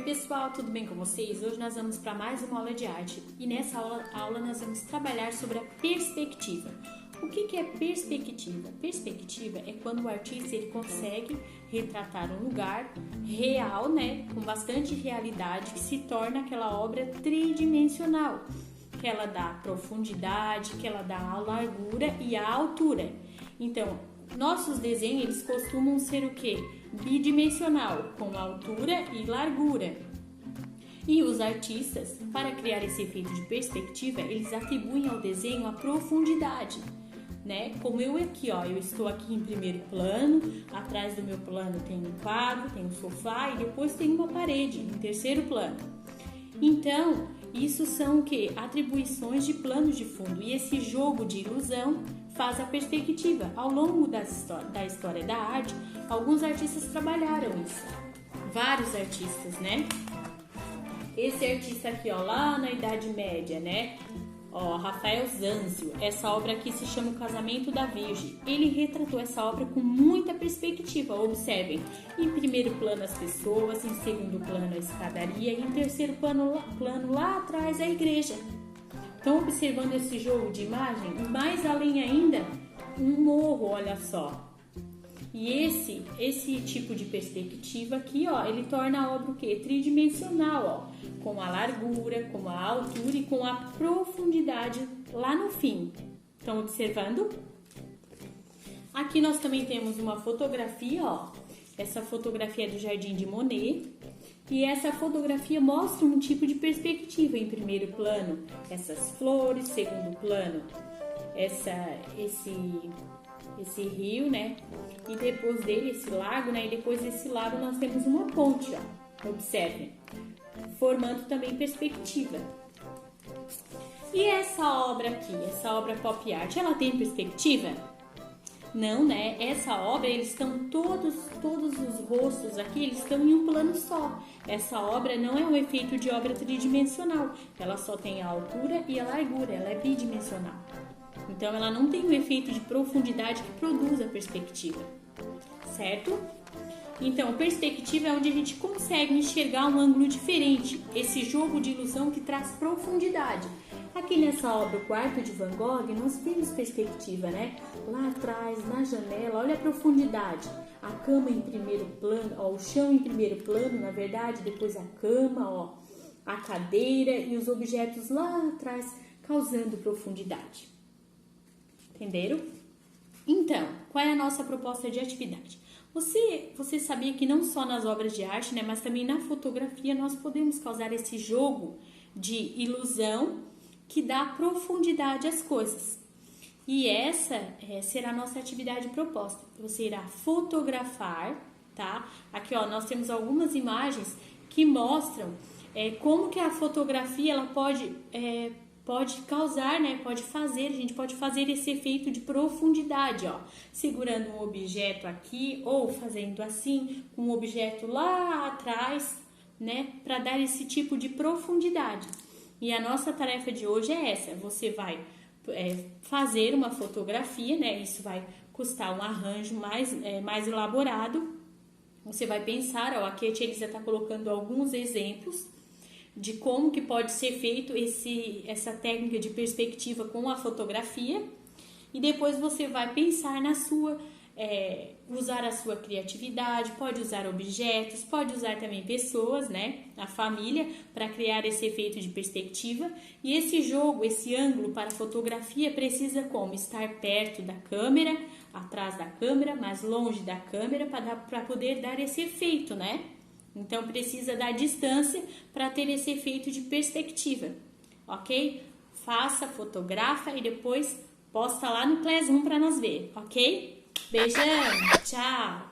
pessoal, tudo bem com vocês? Hoje nós vamos para mais uma aula de arte e nessa aula nós vamos trabalhar sobre a perspectiva. O que é perspectiva? Perspectiva é quando o artista ele consegue retratar um lugar real, com bastante realidade, que se torna aquela obra tridimensional, que ela dá profundidade, que ela dá a largura e a altura. Então, nossos desenhos eles costumam ser o quê? Bidimensional, com altura e largura. E os artistas, para criar esse efeito de perspectiva, eles atribuem ao desenho a profundidade, Como eu aqui, eu estou aqui em primeiro plano, atrás do meu plano tem um quadro, tem um sofá e depois tem uma parede em terceiro plano. Então, isso são o quê? Atribuições de planos de fundo, e esse jogo de ilusão faz a perspectiva. Ao longo da história da arte, alguns artistas trabalharam isso. Vários artistas, Esse artista aqui, lá na Idade Média, Rafael Zanzio. Essa obra aqui se chama O Casamento da Virgem. Ele retratou essa obra com muita perspectiva. Observem, em primeiro plano as pessoas, em segundo plano a escadaria e em terceiro plano lá atrás a igreja. Estão observando esse jogo de imagem? E mais além ainda, um morro, olha só. E esse tipo de perspectiva aqui, ele torna a obra o quê? Tridimensional, com a largura, com a altura e com a profundidade lá no fim. Estão observando? Aqui nós também temos uma fotografia, Essa fotografia é do Jardim de Monet. E essa fotografia mostra um tipo de perspectiva. Em primeiro plano, essas flores. Segundo plano, esse rio, E depois dele, esse lago, E depois desse lago nós temos uma ponte, Observem. Formando também perspectiva. E essa obra aqui, essa obra pop art, ela tem perspectiva? Não, Essa obra, eles estão todos os rostos aqui, eles estão em um plano só. Essa obra não é um efeito de obra tridimensional. Ela só tem a altura e a largura, ela é bidimensional. Então, ela não tem um efeito de profundidade que produz a perspectiva, certo? Então, perspectiva é onde a gente consegue enxergar um ângulo diferente. Esse jogo de ilusão que traz profundidade. Aqui nessa obra, O Quarto de Van Gogh, nós temos perspectiva, Lá atrás, na janela, olha a profundidade. A cama em primeiro plano, o chão em primeiro plano, na verdade, depois a cama, a cadeira e os objetos lá atrás, causando profundidade. Entenderam? Então, qual é a nossa proposta de atividade? Você sabia que não só nas obras de arte, mas também na fotografia nós podemos causar esse jogo de ilusão que dá profundidade às coisas. E essa será a nossa atividade proposta. Você irá fotografar, tá? Aqui, nós temos algumas imagens que mostram como que a fotografia ela pode causar, a gente pode fazer esse efeito de profundidade, segurando um objeto aqui ou fazendo assim, com um objeto lá atrás, para dar esse tipo de profundidade. E a nossa tarefa de hoje é essa, você vai fazer uma fotografia, isso vai custar um arranjo mais elaborado. Você vai pensar, aqui a tia Elisa está colocando alguns exemplos de como que pode ser feito essa técnica de perspectiva com a fotografia, e depois você vai pensar na usar a sua criatividade, pode usar objetos, pode usar também pessoas, a família, para criar esse efeito de perspectiva. E esse jogo, esse ângulo para a fotografia precisa como? Estar perto da câmera, atrás da câmera, mais longe da câmera, para poder dar esse efeito, Então, precisa da distância para ter esse efeito de perspectiva, ok? Faça, fotografa e depois posta lá no Classroom para nós ver, ok? Beijão, tchau!